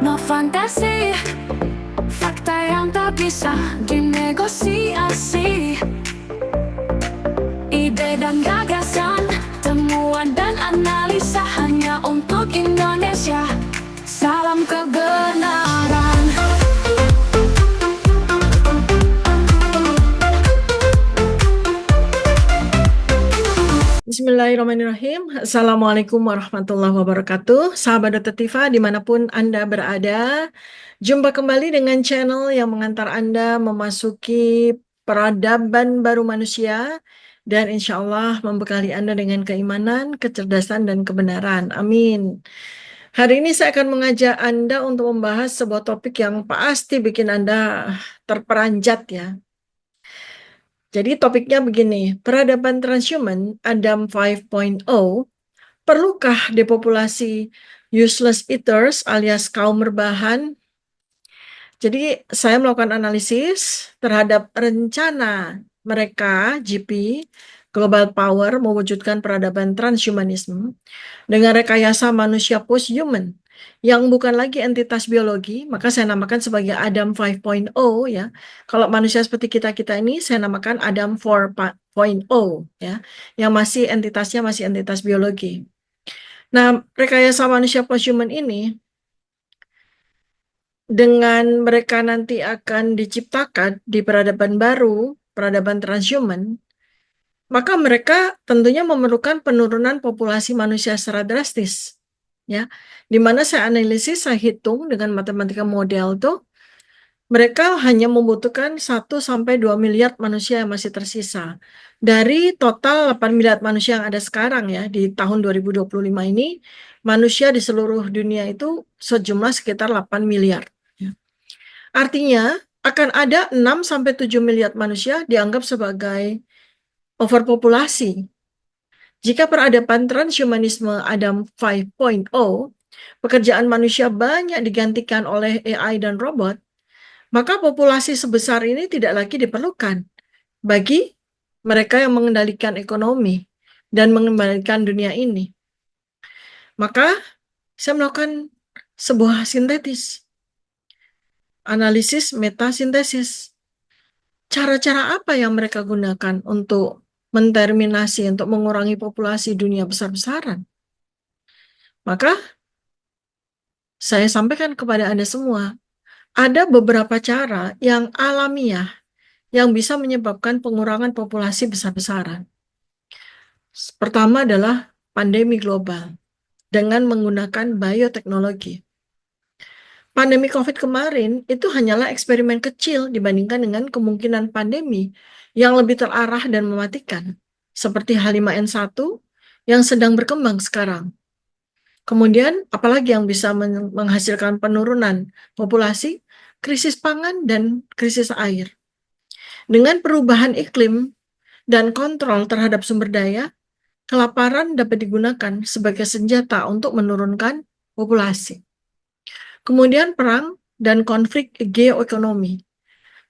No fantasi, fakta yang tak bisa dinegosiasi. Ide dan gagasan, temuan dan analisa hanya untuk Indonesia. Salam kebenaran. Bismillahirrahmanirrahim. Assalamualaikum warahmatullahi wabarakatuh. Sahabat Dr. Tifa dimanapun Anda berada, jumpa kembali dengan channel yang mengantar Anda memasuki peradaban baru manusia dan insya Allah membekali Anda dengan keimanan, kecerdasan, dan kebenaran. Amin. Hari ini saya akan mengajak Anda untuk membahas sebuah topik yang pasti bikin Anda terperanjat ya. Jadi topiknya begini, peradaban transhuman Adam 5.0, perlukah depopulasi useless eaters alias kaum rebahan? Jadi saya melakukan analisis terhadap rencana mereka, GP, Global Power, mewujudkan peradaban transhumanisme dengan rekayasa manusia post-human yang bukan lagi entitas biologi, maka saya namakan sebagai Adam 5.0 ya. Kalau manusia seperti kita-kita ini saya namakan Adam 4.0 ya, yang masih entitasnya masih entitas biologi. Nah, rekayasa manusia post-human ini dengan mereka nanti akan diciptakan di peradaban baru, peradaban transhuman, maka mereka tentunya memerlukan penurunan populasi manusia secara drastis. Ya, di mana saya analisis, saya hitung dengan matematika model tuh, mereka hanya membutuhkan 1-2 miliar manusia yang masih tersisa. Dari total 8 miliar manusia yang ada sekarang ya, di tahun 2025 ini, manusia di seluruh dunia itu sejumlah sekitar 8 miliar. Ya. Artinya, akan ada 6-7 miliar manusia dianggap sebagai overpopulasi. Jika peradaban transhumanisme Adam 5.0, pekerjaan manusia banyak digantikan oleh AI dan robot, maka populasi sebesar ini tidak lagi diperlukan bagi mereka yang mengendalikan ekonomi dan mengendalikan dunia ini. Maka saya melakukan sebuah sintetis, analisis metasintesis. Cara-cara apa yang mereka gunakan untuk menterminasi, untuk mengurangi populasi dunia besar-besaran? Maka saya sampaikan kepada Anda semua, ada beberapa cara yang alamiah yang bisa menyebabkan pengurangan populasi besar-besaran. Pertama adalah pandemi global dengan menggunakan bioteknologi. Pandemi COVID kemarin itu hanyalah eksperimen kecil dibandingkan dengan kemungkinan pandemi yang lebih terarah dan mematikan, seperti H5N1 yang sedang berkembang sekarang. Kemudian, apalagi yang bisa menghasilkan penurunan populasi, krisis pangan, dan krisis air. Dengan perubahan iklim dan kontrol terhadap sumber daya, kelaparan dapat digunakan sebagai senjata untuk menurunkan populasi. Kemudian perang dan konflik geoekonomi.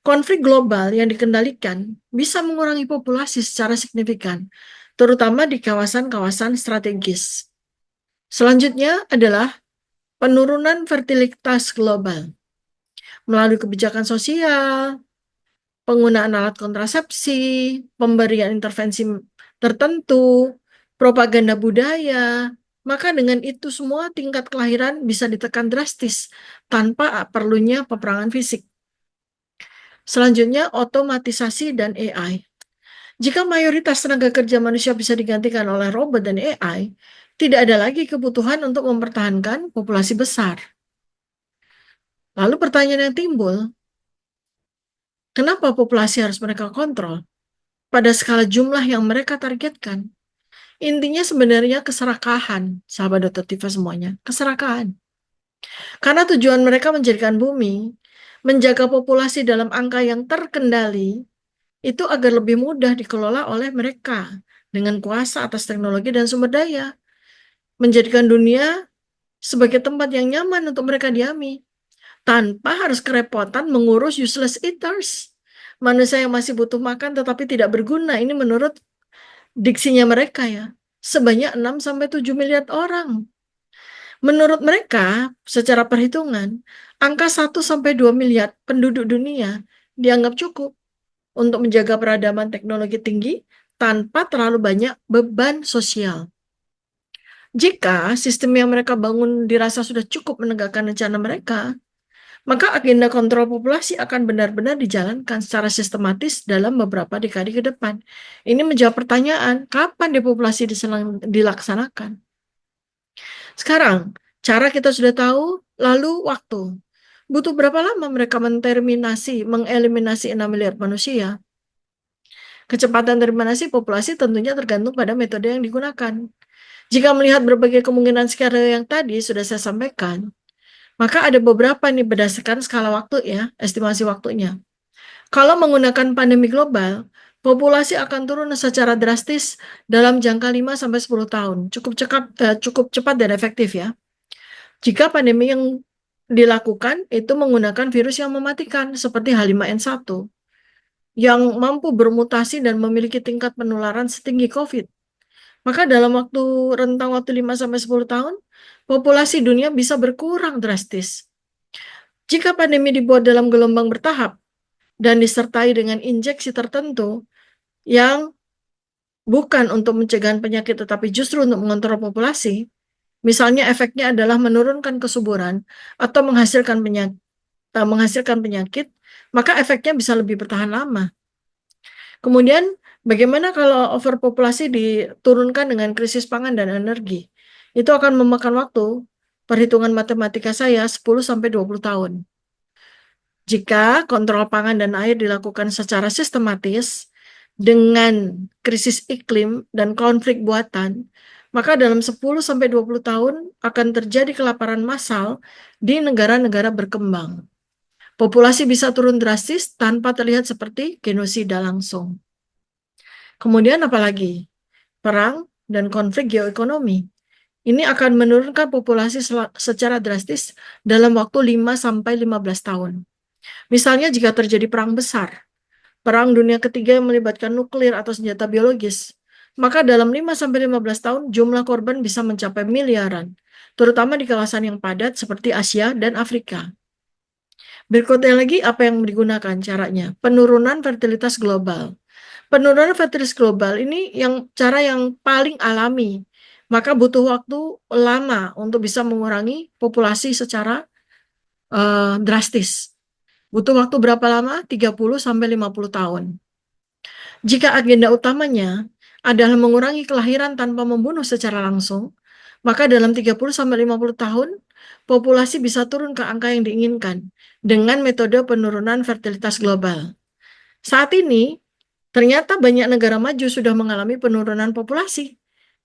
Konflik global yang dikendalikan bisa mengurangi populasi secara signifikan, terutama di kawasan-kawasan strategis. Selanjutnya adalah penurunan fertilitas global melalui kebijakan sosial, penggunaan alat kontrasepsi, pemberian intervensi tertentu, propaganda budaya. Maka dengan itu semua tingkat kelahiran bisa ditekan drastis tanpa perlunya peperangan fisik. Selanjutnya, otomatisasi dan AI. Jika mayoritas tenaga kerja manusia bisa digantikan oleh robot dan AI, tidak ada lagi kebutuhan untuk mempertahankan populasi besar. Lalu pertanyaan yang timbul, kenapa populasi harus mereka kontrol pada skala jumlah yang mereka targetkan? Intinya sebenarnya keserakahan, sahabat Dr. Tifa semuanya, keserakahan. Karena tujuan mereka menjadikan bumi, menjaga populasi dalam angka yang terkendali, itu agar lebih mudah dikelola oleh mereka dengan kuasa atas teknologi dan sumber daya, menjadikan dunia sebagai tempat yang nyaman untuk mereka diami, tanpa harus kerepotan mengurus useless eaters, manusia yang masih butuh makan tetapi tidak berguna. Ini menurut diksinya mereka ya, sebanyak 6-7 miliar orang. Menurut mereka, secara perhitungan, angka 1 sampai 2 miliar penduduk dunia dianggap cukup untuk menjaga peradaban teknologi tinggi tanpa terlalu banyak beban sosial. Jika sistem yang mereka bangun dirasa sudah cukup menegakkan rencana mereka, maka agenda kontrol populasi akan benar-benar dijalankan secara sistematis dalam beberapa dekade ke depan. Ini menjawab pertanyaan, kapan depopulasi dilaksanakan? Sekarang, cara kita sudah tahu, lalu waktu. Butuh berapa lama mereka mengeliminasi 6 miliar manusia? Kecepatan terminasi populasi tentunya tergantung pada metode yang digunakan. Jika melihat berbagai kemungkinan skenario yang tadi sudah saya sampaikan, maka ada beberapa nih berdasarkan skala waktu ya, estimasi waktunya. Kalau menggunakan pandemi global, populasi akan turun secara drastis dalam jangka 5 sampai 10 tahun. Cukup cepat dan efektif ya. Jika pandemi yang dilakukan itu menggunakan virus yang mematikan seperti H5N1 yang mampu bermutasi dan memiliki tingkat penularan setinggi COVID, maka dalam rentang waktu 5 sampai 10 tahun, populasi dunia bisa berkurang drastis. Jika pandemi dibuat dalam gelombang bertahap dan disertai dengan injeksi tertentu yang bukan untuk mencegah penyakit tetapi justru untuk mengontrol populasi, misalnya efeknya adalah menurunkan kesuburan atau menghasilkan penyakit, maka efeknya bisa lebih bertahan lama. Kemudian, bagaimana kalau overpopulasi diturunkan dengan krisis pangan dan energi? Itu akan memakan waktu, perhitungan matematika saya 10 sampai 20 tahun. Jika kontrol pangan dan air dilakukan secara sistematis dengan krisis iklim dan konflik buatan, maka dalam 10 sampai 20 tahun akan terjadi kelaparan massal di negara-negara berkembang. Populasi bisa turun drastis tanpa terlihat seperti genosida langsung. Kemudian apalagi? Perang dan konflik geoekonomi. Ini akan menurunkan populasi secara drastis dalam waktu 5 sampai 15 tahun. Misalnya jika terjadi perang besar, perang dunia ketiga yang melibatkan nuklir atau senjata biologis, maka dalam 5 sampai 15 tahun jumlah korban bisa mencapai miliaran, terutama di kawasan yang padat seperti Asia dan Afrika. Berikutnya lagi apa yang digunakan caranya? Penurunan fertilitas global. Penurunan fertilitas global ini cara yang paling alami, maka butuh waktu lama untuk bisa mengurangi populasi secara drastis. Butuh waktu berapa lama? 30 sampai 50 tahun. Jika agenda utamanya adalah mengurangi kelahiran tanpa membunuh secara langsung, maka dalam 30 sampai 50 tahun populasi bisa turun ke angka yang diinginkan dengan metode penurunan fertilitas global. Saat ini ternyata banyak negara maju sudah mengalami penurunan populasi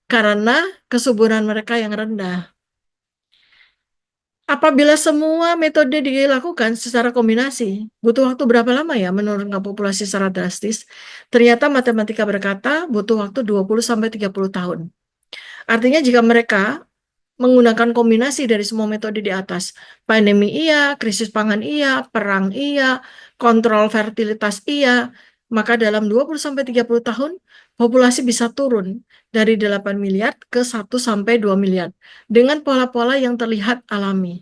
karena kesuburan mereka yang rendah. Apabila semua metode dilakukan secara kombinasi, butuh waktu berapa lama ya menurunkan populasi secara drastis? Ternyata matematika berkata butuh waktu 20 sampai 30 tahun. Artinya jika mereka menggunakan kombinasi dari semua metode di atas, pandemi iya, krisis pangan iya, perang iya, kontrol fertilitas iya, maka dalam 20 sampai 30 tahun populasi bisa turun dari 8 miliar ke 1 sampai 2 miliar dengan pola-pola yang terlihat alami.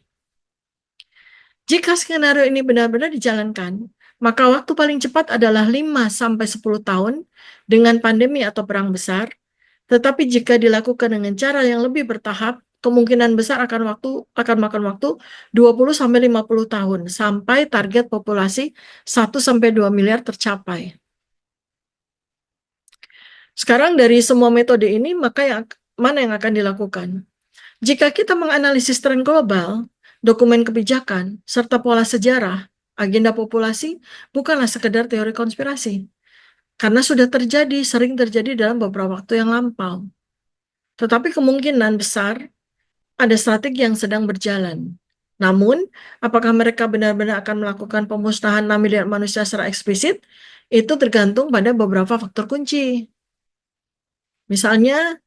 Jika skenario ini benar-benar dijalankan, maka waktu paling cepat adalah 5 sampai 10 tahun dengan pandemi atau perang besar. Tetapi jika dilakukan dengan cara yang lebih bertahap, kemungkinan besar akan makan waktu 20 sampai 50 tahun sampai target populasi 1 sampai 2 miliar tercapai. Sekarang dari semua metode ini, maka mana yang akan dilakukan? Jika kita menganalisis tren global, dokumen kebijakan, serta pola sejarah, agenda populasi bukanlah sekedar teori konspirasi. Karena sudah sering terjadi dalam beberapa waktu yang lampau. Tetapi kemungkinan besar ada strategi yang sedang berjalan. Namun, apakah mereka benar-benar akan melakukan pemusnahan 6 miliar manusia secara eksplisit? Itu tergantung pada beberapa faktor kunci. Misalnya,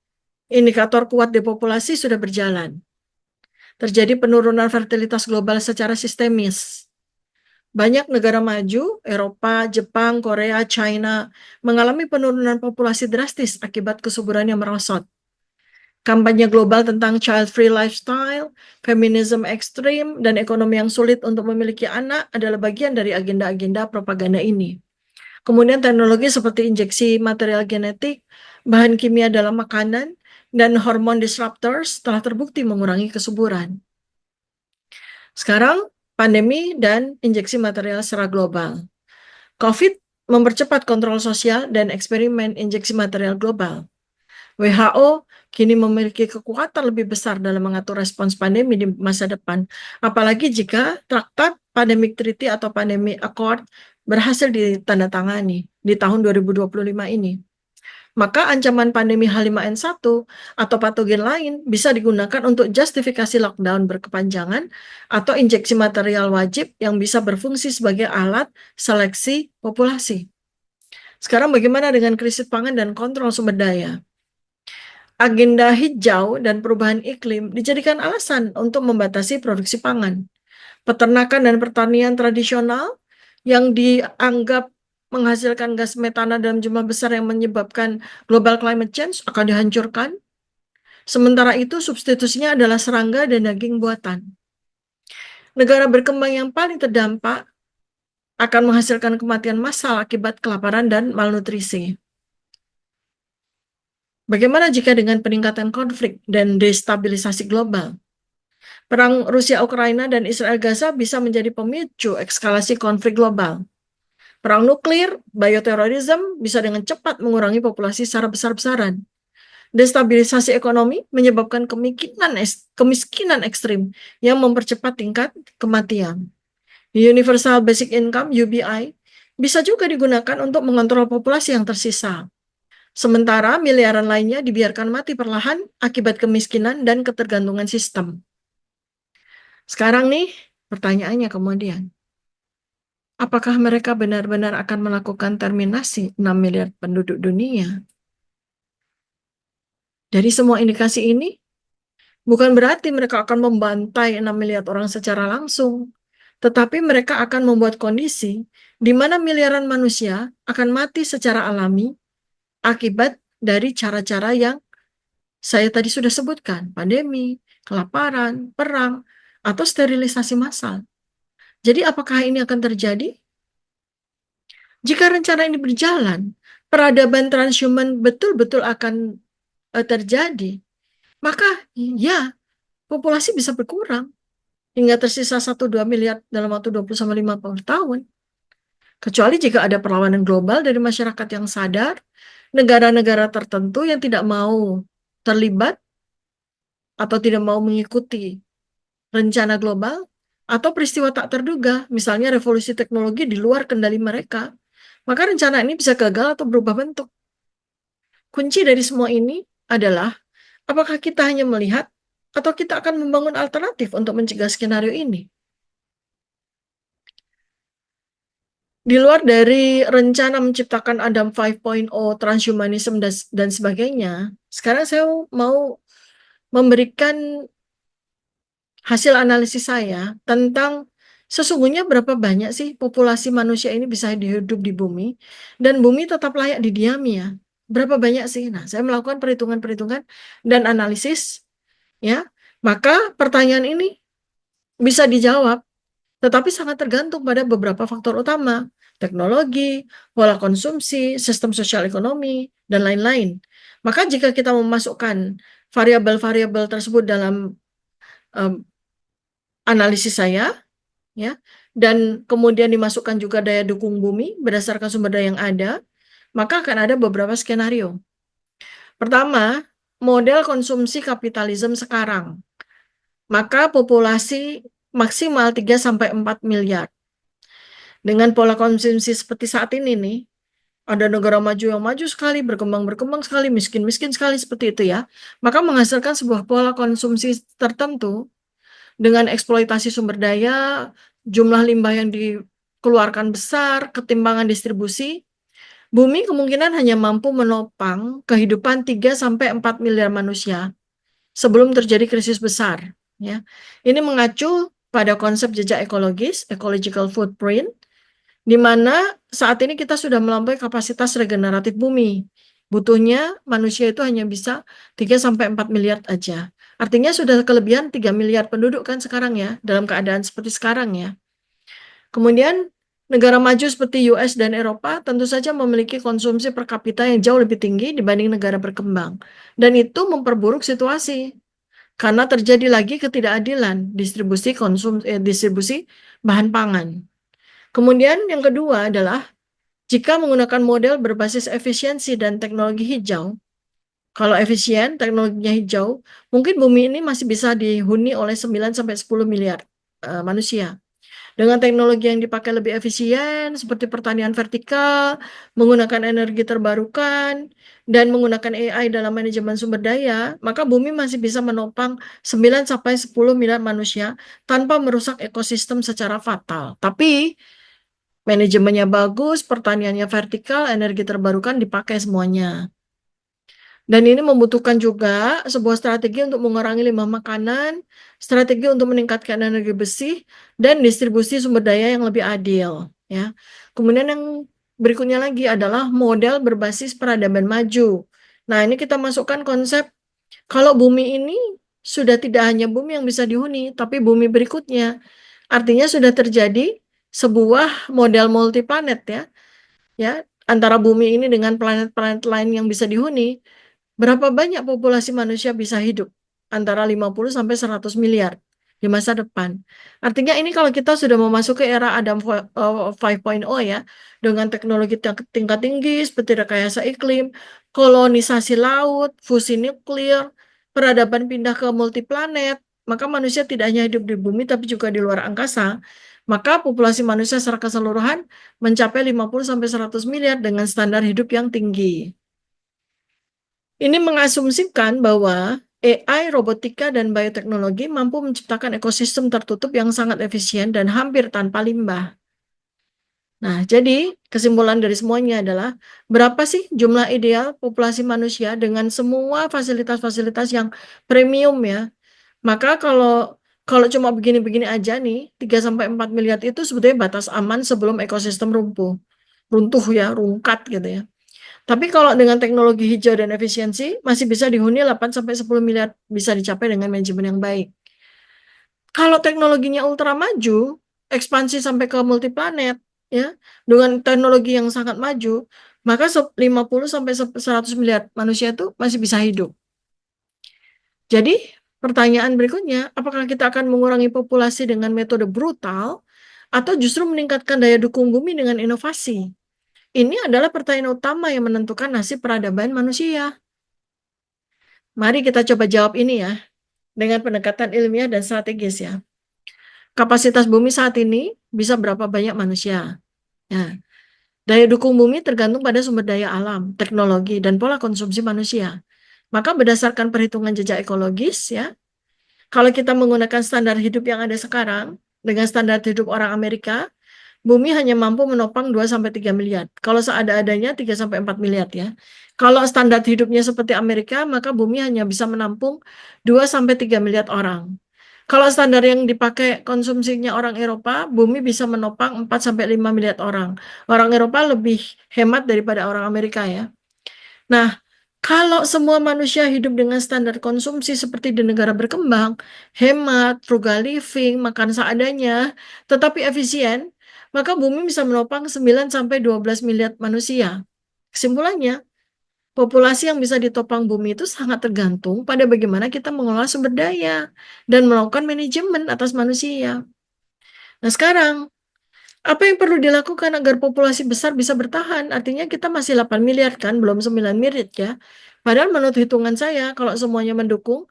indikator kuat depopulasi sudah berjalan. Terjadi penurunan fertilitas global secara sistemis. Banyak negara maju, Eropa, Jepang, Korea, China, mengalami penurunan populasi drastis akibat kesuburan yang merosot. Kampanye global tentang child-free lifestyle, feminisme ekstrim, dan ekonomi yang sulit untuk memiliki anak adalah bagian dari agenda-agenda propaganda ini. Kemudian teknologi seperti injeksi material genetik, bahan kimia dalam makanan, dan hormon disruptors telah terbukti mengurangi kesuburan. Sekarang, pandemi dan injeksi material secara global. COVID mempercepat kontrol sosial dan eksperimen injeksi material global. WHO kini memiliki kekuatan lebih besar dalam mengatur respons pandemi di masa depan, apalagi jika Traktat Pandemic Treaty atau Pandemic Accord berhasil ditandatangani di tahun 2025 ini. Maka ancaman pandemi H5N1 atau patogen lain bisa digunakan untuk justifikasi lockdown berkepanjangan atau injeksi material wajib yang bisa berfungsi sebagai alat seleksi populasi. Sekarang bagaimana dengan krisis pangan dan kontrol sumber daya? Agenda hijau dan perubahan iklim dijadikan alasan untuk membatasi produksi pangan. Peternakan dan pertanian tradisional yang dianggap menghasilkan gas metana dalam jumlah besar yang menyebabkan global climate change akan dihancurkan. Sementara itu substitusinya adalah serangga dan daging buatan. Negara berkembang yang paling terdampak akan menghasilkan kematian massal akibat kelaparan dan malnutrisi. Bagaimana jika dengan peningkatan konflik dan destabilisasi global? Perang Rusia-Ukraina dan Israel-Gaza bisa menjadi pemicu eskalasi konflik global. Perang nuklir, bioterorisme bisa dengan cepat mengurangi populasi secara besar-besaran. Destabilisasi ekonomi menyebabkan kemiskinan ekstrim yang mempercepat tingkat kematian. Universal Basic Income (UBI) bisa juga digunakan untuk mengontrol populasi yang tersisa. Sementara miliaran lainnya dibiarkan mati perlahan akibat kemiskinan dan ketergantungan sistem. Sekarang nih, pertanyaannya kemudian, apakah mereka benar-benar akan melakukan terminasi 6 miliar penduduk dunia? Dari semua indikasi ini, bukan berarti mereka akan membantai 6 miliar orang secara langsung, tetapi mereka akan membuat kondisi di mana miliaran manusia akan mati secara alami akibat dari cara-cara yang saya tadi sudah sebutkan, pandemi, kelaparan, perang, atau sterilisasi massal. Jadi apakah ini akan terjadi? Jika rencana ini berjalan, peradaban transhuman betul-betul akan terjadi, maka ya, populasi bisa berkurang hingga tersisa 1-2 miliar dalam waktu 20-50 tahun. Kecuali jika ada perlawanan global dari masyarakat yang sadar, negara-negara tertentu yang tidak mau terlibat atau tidak mau mengikuti rencana global, atau peristiwa tak terduga, misalnya revolusi teknologi di luar kendali mereka, maka rencana ini bisa gagal atau berubah bentuk. Kunci dari semua ini adalah apakah kita hanya melihat atau kita akan membangun alternatif untuk mencegah skenario ini. Di luar dari rencana menciptakan Adam 5.0, transhumanism, dan sebagainya, sekarang saya mau memberikan hasil analisis saya tentang sesungguhnya berapa banyak sih populasi manusia ini bisa hidup di bumi, dan bumi tetap layak didiami ya. Berapa banyak sih? Nah, saya melakukan perhitungan-perhitungan dan analisis, ya. Maka pertanyaan ini bisa dijawab, tetapi sangat tergantung pada beberapa faktor utama, teknologi, pola konsumsi, sistem sosial ekonomi, dan lain-lain. Maka jika kita memasukkan variabel-variabel tersebut dalam analisis saya, ya, dan kemudian dimasukkan juga daya dukung bumi berdasarkan sumber daya yang ada, maka akan ada beberapa skenario. Pertama, model konsumsi kapitalisme sekarang. Maka populasi maksimal 3-4 miliar. Dengan pola konsumsi seperti saat ini nih, ada negara maju yang maju sekali, berkembang sekali, miskin sekali seperti itu ya. Maka menghasilkan sebuah pola konsumsi tertentu dengan eksploitasi sumber daya, jumlah limbah yang dikeluarkan besar, ketimbangan distribusi, bumi kemungkinan hanya mampu menopang kehidupan 3-4 miliar manusia sebelum terjadi krisis besar. Ya. Ini mengacu pada konsep jejak ekologis, ecological footprint, di mana saat ini kita sudah melampaui kapasitas regeneratif bumi. Butuhnya manusia itu hanya bisa 3 sampai 4 miliar aja. Artinya sudah kelebihan 3 miliar penduduk kan sekarang ya, dalam keadaan seperti sekarang ya. Kemudian negara maju seperti US dan Eropa tentu saja memiliki konsumsi per kapita yang jauh lebih tinggi dibanding negara berkembang. Dan itu memperburuk situasi karena terjadi lagi ketidakadilan distribusi bahan pangan. Kemudian yang kedua adalah jika menggunakan model berbasis efisiensi dan teknologi hijau, kalau efisien, teknologinya hijau, mungkin bumi ini masih bisa dihuni oleh 9 sampai 10 miliar manusia. Dengan teknologi yang dipakai lebih efisien, seperti pertanian vertikal, menggunakan energi terbarukan, dan menggunakan AI dalam manajemen sumber daya, maka bumi masih bisa menopang 9 sampai 10 miliar manusia tanpa merusak ekosistem secara fatal. Tapi manajemennya bagus, pertaniannya vertikal, energi terbarukan dipakai semuanya. Dan ini membutuhkan juga sebuah strategi untuk mengurangi limbah makanan, strategi untuk meningkatkan energi bersih, dan distribusi sumber daya yang lebih adil. Ya. Kemudian yang berikutnya lagi adalah model berbasis peradaban maju. Nah, ini kita masukkan konsep kalau bumi ini sudah tidak hanya bumi yang bisa dihuni, tapi bumi berikutnya. Artinya sudah terjadi sebuah model multiplanet ya, antara bumi ini dengan planet-planet lain yang bisa dihuni. Berapa banyak populasi manusia bisa hidup? Antara 50 sampai 100 miliar di masa depan. Artinya ini kalau kita sudah memasuki era Adam 5.0 ya, dengan teknologi tingkat tinggi seperti rekayasa iklim, kolonisasi laut, fusi nuklir, peradaban pindah ke multiplanet, maka manusia tidak hanya hidup di bumi tapi juga di luar angkasa. Maka populasi manusia secara keseluruhan mencapai 50 sampai 100 miliar dengan standar hidup yang tinggi. Ini mengasumsikan bahwa AI, robotika, dan bioteknologi mampu menciptakan ekosistem tertutup yang sangat efisien dan hampir tanpa limbah. Nah, jadi kesimpulan dari semuanya adalah berapa sih jumlah ideal populasi manusia dengan semua fasilitas-fasilitas yang premium ya. Maka kalau cuma begini-begini aja nih, 3 sampai 4 miliar itu sebetulnya batas aman sebelum ekosistem runtuh ya, rungkat gitu ya. Tapi kalau dengan teknologi hijau dan efisiensi, masih bisa dihuni 8 sampai 10 miliar, bisa dicapai dengan manajemen yang baik. Kalau teknologinya ultra maju, ekspansi sampai ke multiplanet, ya, dengan teknologi yang sangat maju, maka 50 sampai 100 miliar manusia itu masih bisa hidup. Jadi, pertanyaan berikutnya, apakah kita akan mengurangi populasi dengan metode brutal atau justru meningkatkan daya dukung bumi dengan inovasi? Ini adalah pertanyaan utama yang menentukan nasib peradaban manusia. Mari kita coba jawab ini ya, dengan pendekatan ilmiah dan strategis ya. Kapasitas bumi saat ini bisa berapa banyak manusia? Nah, daya dukung bumi tergantung pada sumber daya alam, teknologi, dan pola konsumsi manusia. Maka berdasarkan perhitungan jejak ekologis ya, kalau kita menggunakan standar hidup yang ada sekarang, dengan standar hidup orang Amerika, bumi hanya mampu menopang 2 sampai 3 miliar. Kalau seada-adanya 3 sampai 4 miliar ya. Kalau standar hidupnya seperti Amerika, maka bumi hanya bisa menampung 2 sampai 3 miliar orang. Kalau standar yang dipakai konsumsinya orang Eropa, bumi bisa menopang 4 sampai 5 miliar orang. Orang Eropa lebih hemat daripada orang Amerika ya. Nah, kalau semua manusia hidup dengan standar konsumsi seperti di negara berkembang, hemat, frugal living, makan seadanya, tetapi efisien, maka bumi bisa menopang 9 sampai 12 miliar manusia. Kesimpulannya, populasi yang bisa ditopang bumi itu sangat tergantung pada bagaimana kita mengelola sumber daya dan melakukan manajemen atas manusia. Nah, sekarang apa yang perlu dilakukan agar populasi besar bisa bertahan? Artinya kita masih 8 miliar kan, belum 9 miliar ya. Padahal menurut hitungan saya, kalau semuanya mendukung,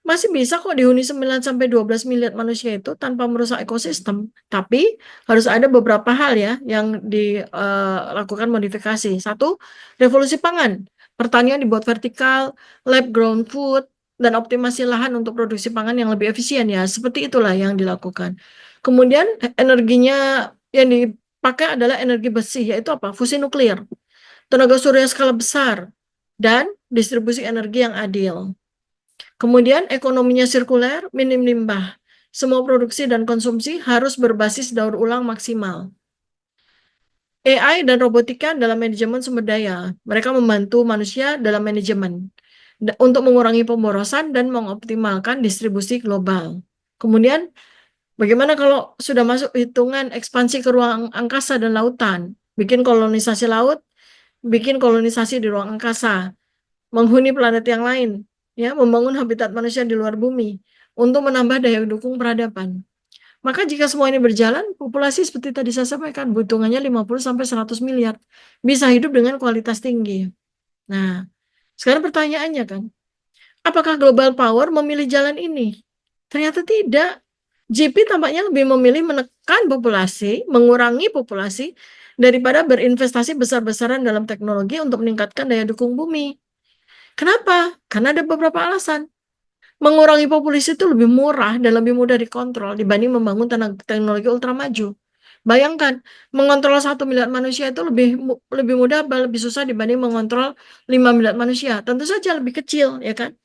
masih bisa kok dihuni 9 sampai 12 miliar manusia itu tanpa merusak ekosistem. Tapi harus ada beberapa hal ya yang dilakukan modifikasi. Satu, revolusi pangan. Pertanian dibuat vertikal, lab grown food, dan optimasi lahan untuk produksi pangan yang lebih efisien ya. Seperti itulah yang dilakukan. Kemudian energinya yang dipakai adalah energi bersih, yaitu apa? Fusi nuklir, tenaga surya skala besar, dan distribusi energi yang adil. Kemudian ekonominya sirkuler, minim limbah. Semua produksi dan konsumsi harus berbasis daur ulang maksimal. AI dan robotika dalam manajemen sumber daya. Mereka membantu manusia dalam manajemen untuk mengurangi pemborosan dan mengoptimalkan distribusi global. Kemudian, bagaimana kalau sudah masuk hitungan ekspansi ke ruang angkasa dan lautan, bikin kolonisasi laut, bikin kolonisasi di ruang angkasa, menghuni planet yang lain, ya, membangun habitat manusia di luar bumi untuk menambah daya dukung peradaban. Maka jika semua ini berjalan, populasi seperti tadi saya sampaikan, hitungannya 50 sampai 100 miliar bisa hidup dengan kualitas tinggi. Nah, sekarang pertanyaannya kan, apakah global power memilih jalan ini? Ternyata tidak. GP tampaknya lebih memilih menekan populasi, mengurangi populasi, daripada berinvestasi besar-besaran dalam teknologi untuk meningkatkan daya dukung bumi. Kenapa? Karena ada beberapa alasan. Mengurangi populasi itu lebih murah dan lebih mudah dikontrol dibanding membangun teknologi ultra maju. Bayangkan, mengontrol 1 miliar manusia itu lebih mudah, lebih susah dibanding mengontrol 5 miliar manusia. Tentu saja lebih kecil, ya kan?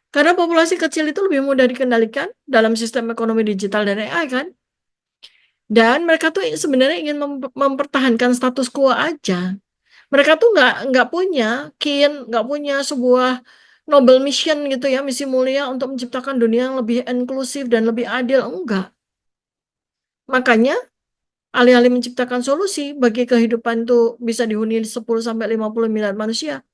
Karena populasi kecil itu lebih mudah dikendalikan dalam sistem ekonomi digital dan AI kan. Dan mereka tuh sebenarnya ingin mempertahankan status quo aja. Mereka tuh nggak punya nggak punya sebuah noble mission gitu ya, misi mulia untuk menciptakan dunia yang lebih inklusif dan lebih adil, enggak. Makanya alih-alih menciptakan solusi bagi kehidupan tuh bisa dihuni 10 sampai 50 miliar manusia,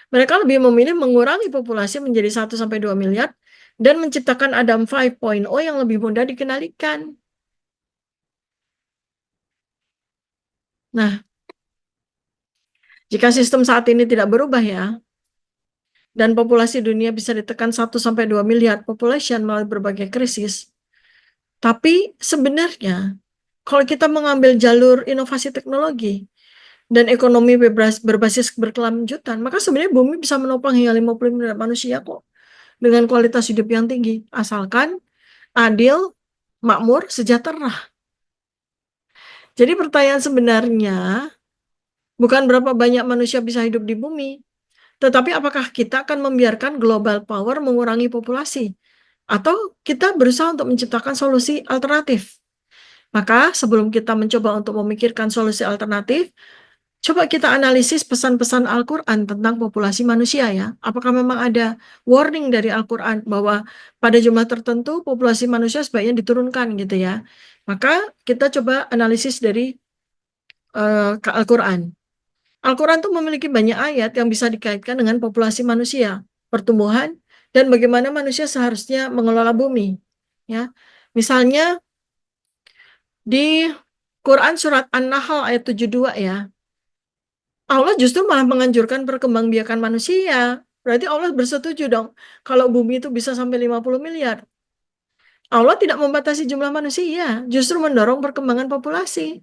mereka lebih memilih mengurangi populasi menjadi 1 sampai 2 miliar dan menciptakan Adam 5.0 yang lebih mudah dikendalikan. Nah, jika sistem saat ini tidak berubah ya, dan populasi dunia bisa ditekan 1 sampai 2 miliar population melalui berbagai krisis. Tapi sebenarnya kalau kita mengambil jalur inovasi teknologi dan ekonomi berbasis berkelanjutan, maka sebenarnya bumi bisa menopang hingga 50 miliar manusia kok dengan kualitas hidup yang tinggi, asalkan adil, makmur, sejahtera. Jadi pertanyaan sebenarnya bukan berapa banyak manusia bisa hidup di bumi, tetapi apakah kita akan membiarkan global power mengurangi populasi? Atau kita berusaha untuk menciptakan solusi alternatif? Maka sebelum kita mencoba untuk memikirkan solusi alternatif, coba kita analisis pesan-pesan Al-Quran tentang populasi manusia ya. Apakah memang ada warning dari Al-Quran bahwa pada jumlah tertentu populasi manusia sebaiknya diturunkan gitu ya. Maka kita coba analisis dari Al-Quran. Al-Quran itu memiliki banyak ayat yang bisa dikaitkan dengan populasi manusia, pertumbuhan, dan bagaimana manusia seharusnya mengelola bumi. Ya, misalnya di Quran surat An-Nahl ayat 72 ya, Allah justru malah menganjurkan perkembangbiakan manusia. Berarti Allah bersetuju dong kalau bumi itu bisa sampai 50 miliar. Allah tidak membatasi jumlah manusia, justru mendorong perkembangan populasi.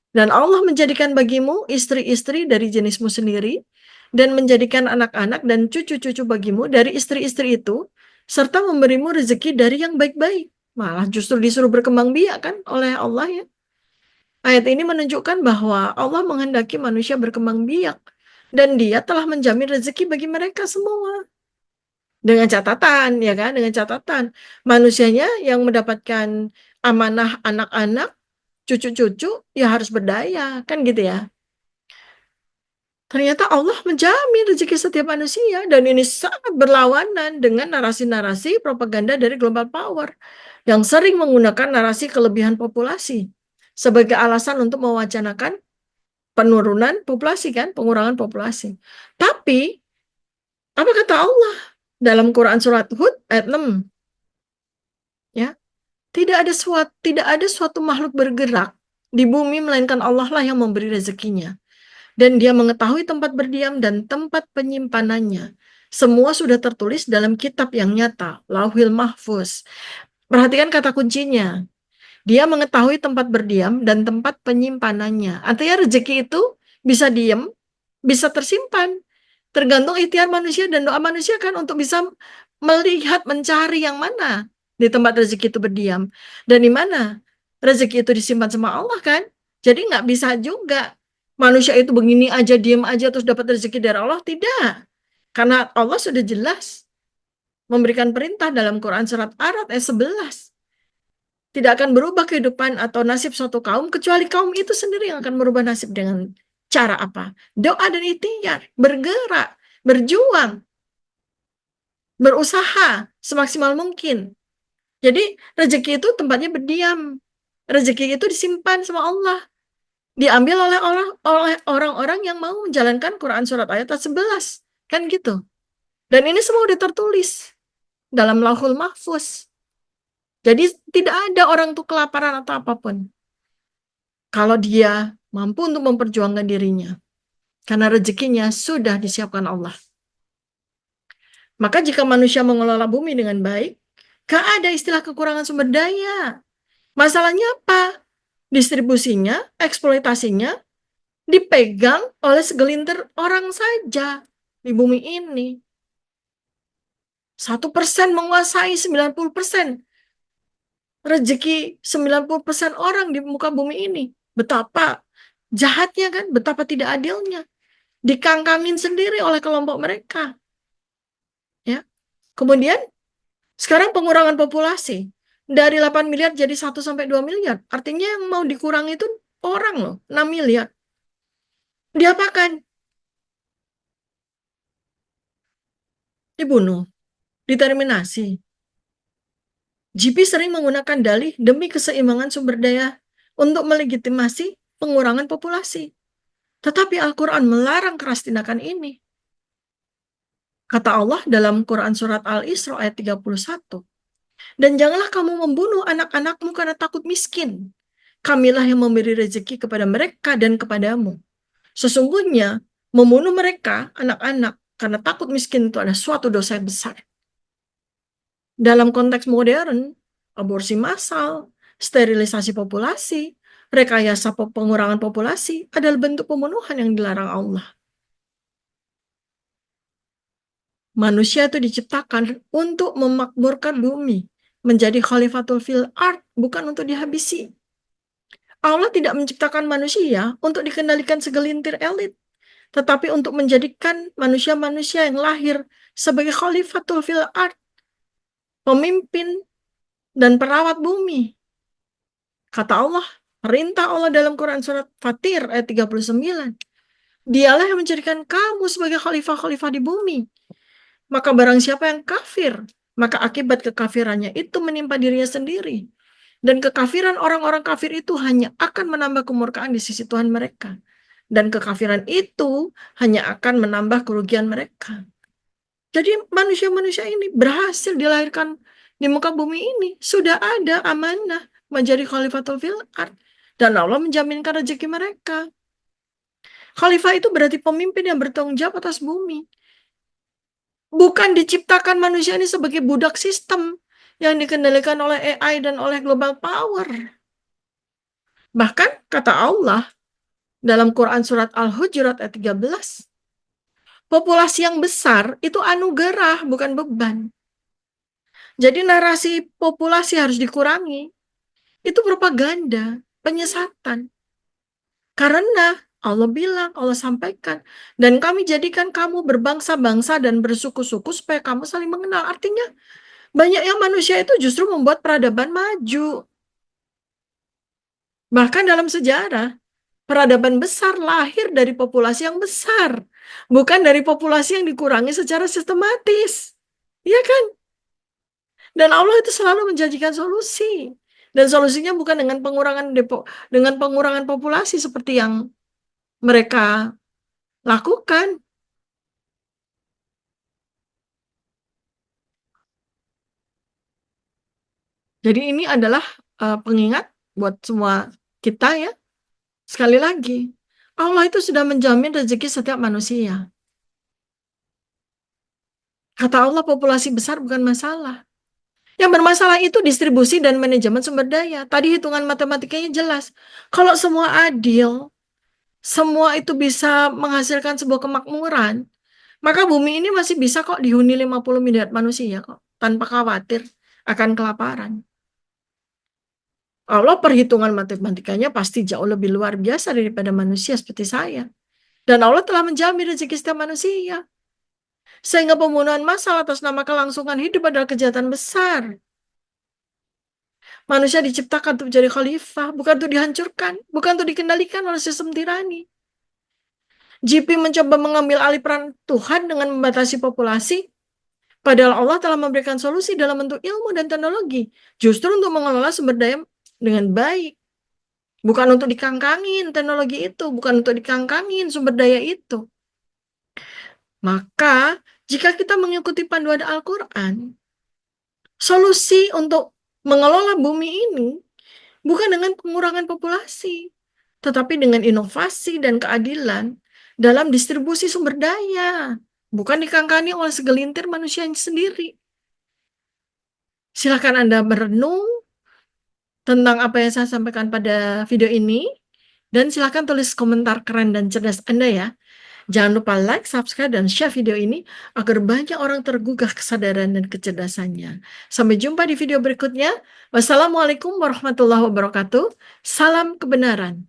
Dan Allah menjadikan bagimu istri-istri dari jenismu sendiri, dan menjadikan anak-anak dan cucu-cucu bagimu dari istri-istri itu, serta memberimu rezeki dari yang baik-baik. Malah justru disuruh berkembang biak kan oleh Allah ya. Ayat ini menunjukkan bahwa Allah menghendaki manusia berkembang biak, dan Dia telah menjamin rezeki bagi mereka semua. Dengan catatan, ya kan? Dengan catatan, manusianya yang mendapatkan amanah anak-anak, cucu-cucu, ya harus berdaya, kan gitu ya. Ternyata Allah menjamin rezeki setiap manusia, dan ini sangat berlawanan dengan narasi-narasi propaganda dari global power yang sering menggunakan narasi kelebihan populasi sebagai alasan untuk mewacanakan penurunan populasi kan, pengurangan populasi. Tapi apa kata Allah dalam Quran surat Hud ayat 6 ya? Tidak ada suatu makhluk bergerak di bumi melainkan Allah lah yang memberi rezekinya. Dan Dia mengetahui tempat berdiam dan tempat penyimpanannya. Semua sudah tertulis dalam kitab yang nyata, Lauhil Mahfuz. Perhatikan kata kuncinya. Dia mengetahui tempat berdiam dan tempat penyimpanannya. Artinya rezeki itu bisa diam, bisa tersimpan. Tergantung ikhtiar manusia dan doa manusia kan untuk bisa melihat, mencari yang mana di tempat rezeki itu berdiam. Dan di mana rezeki itu disimpan sama Allah kan. Jadi nggak bisa juga manusia itu begini aja, diam aja terus dapat rezeki dari Allah. Tidak. Karena Allah sudah jelas memberikan perintah dalam Quran surat Arad ayat 11. Tidak akan berubah kehidupan atau nasib suatu kaum kecuali kaum itu sendiri yang akan merubah nasib dengan cara apa? Doa dan ikhtiar, bergerak, berjuang, berusaha semaksimal mungkin. Jadi rezeki itu tempatnya berdiam. Rezeki itu disimpan sama Allah. Diambil oleh orang-orang yang mau menjalankan Quran surat ayat 11. Kan gitu. Dan ini semua udah tertulis dalam Lauhul Mahfuz. Jadi tidak ada orang tuh kelaparan atau apapun. Kalau dia mampu untuk memperjuangkan dirinya. Karena rezekinya sudah disiapkan Allah. Maka jika manusia mengelola bumi dengan baik, gak ada istilah kekurangan sumber daya. Masalahnya apa? Distribusinya, eksploitasinya dipegang oleh segelintir orang saja di bumi ini. 1% menguasai 90% rezeki 90% orang di muka bumi ini. Betapa jahatnya kan, betapa tidak adilnya. Dikangkangin sendiri oleh kelompok mereka. Ya. Kemudian sekarang pengurangan populasi dari 8 miliar jadi 1 sampai 2 miliar. Artinya yang mau dikurangi itu orang loh, 6 miliar. Diapakan? Dibunuh, diterminasi. GP sering menggunakan dalih demi keseimbangan sumber daya untuk melegitimasi pengurangan populasi. Tetapi Al-Quran melarang keras tindakan ini. Kata Allah dalam Quran Surat Al-Isra ayat 31. Dan janganlah kamu membunuh anak-anakmu karena takut miskin. Kamilah yang memberi rezeki kepada mereka dan kepadamu. Sesungguhnya membunuh mereka, anak-anak, karena takut miskin itu adalah suatu dosa yang besar. Dalam konteks modern, aborsi massal, sterilisasi populasi, rekayasa pengurangan populasi adalah bentuk pembunuhan yang dilarang Allah. Manusia itu diciptakan untuk memakmurkan bumi, menjadi khalifatul fil ard, bukan untuk dihabisi. Allah tidak menciptakan manusia untuk dikendalikan segelintir elit, tetapi untuk menjadikan manusia-manusia yang lahir sebagai khalifatul fil ard, pemimpin dan perawat bumi. Kata Allah, perintah Allah dalam Quran surat Fatir ayat 39. Dialah yang menjadikan kamu sebagai khalifah-khalifah di bumi. Maka barang siapa yang kafir, maka akibat kekafirannya itu menimpa dirinya sendiri. Dan kekafiran orang-orang kafir itu hanya akan menambah kemurkaan di sisi Tuhan mereka. Dan kekafiran itu hanya akan menambah kerugian mereka. Jadi manusia-manusia ini berhasil dilahirkan di muka bumi ini. Sudah ada amanah menjadi khalifatul fil ard. Dan Allah menjaminkan rezeki mereka. Khalifah itu berarti pemimpin yang bertanggung jawab atas bumi. Bukan diciptakan manusia ini sebagai budak sistem yang dikendalikan oleh AI dan oleh global power. Bahkan kata Allah dalam Quran surat Al-Hujurat ayat 13, populasi yang besar itu anugerah, bukan beban. Jadi narasi populasi harus dikurangi. Itu propaganda, penyesatan. Karena Allah bilang, Allah sampaikan, dan kami jadikan kamu berbangsa-bangsa dan bersuku-suku supaya kamu saling mengenal. Artinya banyak yang manusia itu justru membuat peradaban maju. Bahkan dalam sejarah, peradaban besar lahir dari populasi yang besar, bukan dari populasi yang dikurangi secara sistematis. Iya kan? Dan Allah itu selalu menjanjikan solusi. Dan solusinya bukan dengan pengurangan populasi seperti yang mereka lakukan. Jadi ini adalah pengingat buat semua kita ya. Sekali lagi, Allah itu sudah menjamin rezeki setiap manusia. Kata Allah populasi besar bukan masalah. Yang bermasalah itu distribusi dan manajemen sumber daya. Tadi hitungan matematikanya jelas. Kalau semua adil, semua itu bisa menghasilkan sebuah kemakmuran, maka bumi ini masih bisa kok dihuni 50 miliar manusia kok, tanpa khawatir akan kelaparan. Allah perhitungan matematikanya pasti jauh lebih luar biasa daripada manusia seperti saya. Dan Allah telah menjamin rezeki setiap manusia. Sehingga pembunuhan massal atas nama kelangsungan hidup adalah kejahatan besar. Manusia diciptakan untuk jadi khalifah, bukan untuk dihancurkan, bukan untuk dikendalikan oleh sistem tirani. GP mencoba mengambil alih peran Tuhan dengan membatasi populasi, padahal Allah telah memberikan solusi dalam bentuk ilmu dan teknologi, justru untuk mengelola sumber daya dengan baik. Bukan untuk dikangkangin teknologi itu, bukan untuk dikangkangin sumber daya itu. Maka, jika kita mengikuti panduan Al-Quran, solusi untuk mengelola bumi ini bukan dengan pengurangan populasi, tetapi dengan inovasi dan keadilan dalam distribusi sumber daya, bukan dikangkangi oleh segelintir manusia sendiri. Silakan Anda merenung tentang apa yang saya sampaikan pada video ini, dan silakan tulis komentar keren dan cerdas Anda ya. Jangan lupa like, subscribe, dan share video ini agar banyak orang tergugah kesadaran dan kecerdasannya. Sampai jumpa di video berikutnya. Wassalamualaikum warahmatullahi wabarakatuh. Salam kebenaran.